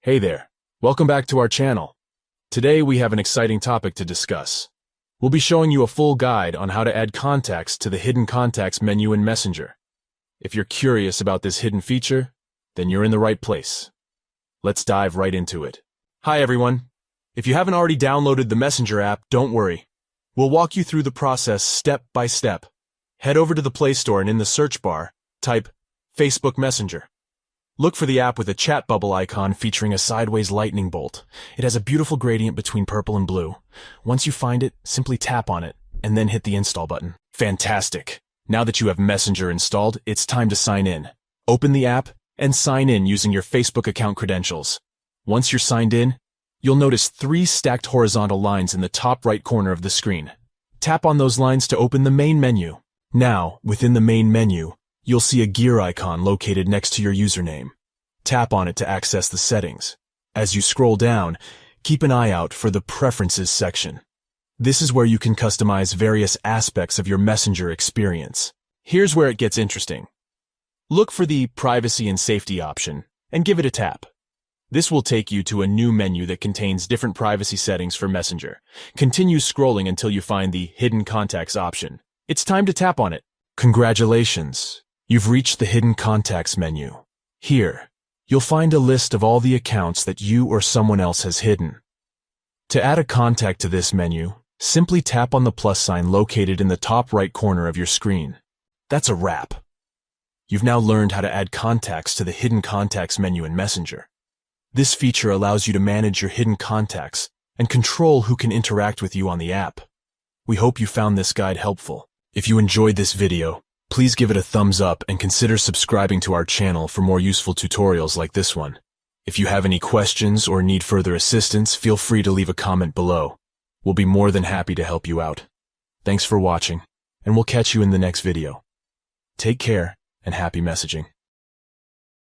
Hey there, welcome back to our channel. Today we have an exciting topic to discuss. We'll be showing you a full guide on how to add contacts to the Hidden Contacts menu in Messenger. If you're curious about this hidden feature, then you're in the right place. Let's dive right into it. Hi everyone. If you haven't already downloaded the Messenger app, don't worry. We'll walk you through the process step by step. Head over to the Play Store and in the search bar, type Facebook Messenger. Look for the app with a chat bubble icon featuring a sideways lightning bolt. It has a beautiful gradient between purple and blue. Once you find it, simply tap on it, and then hit the install button. Fantastic! Now that you have Messenger installed, it's time to sign in. Open the app and sign in using your Facebook account credentials. Once you're signed in, you'll notice 3 stacked horizontal lines in the top right corner of the screen. Tap on those lines to open the main menu. Now, within the main menu, you'll see a gear icon located next to your username. Tap on it to access the settings. As you scroll down, keep an eye out for the Preferences section. This is where you can customize various aspects of your Messenger experience. Here's where it gets interesting. Look for the Privacy and Safety option and give it a tap. This will take you to a new menu that contains different privacy settings for Messenger. Continue scrolling until you find the Hidden Contacts option. It's time to tap on it. Congratulations! You've reached the Hidden Contacts menu. Here, you'll find a list of all the accounts that you or someone else has hidden. To add a contact to this menu, simply tap on the plus sign located in the top right corner of your screen. That's a wrap. You've now learned how to add contacts to the Hidden Contacts menu in Messenger. This feature allows you to manage your hidden contacts and control who can interact with you on the app. We hope you found this guide helpful. If you enjoyed this video, please give it a thumbs up and consider subscribing to our channel for more useful tutorials like this one. If you have any questions or need further assistance, feel free to leave a comment below. We'll be more than happy to help you out. Thanks for watching, and we'll catch you in the next video. Take care and happy messaging.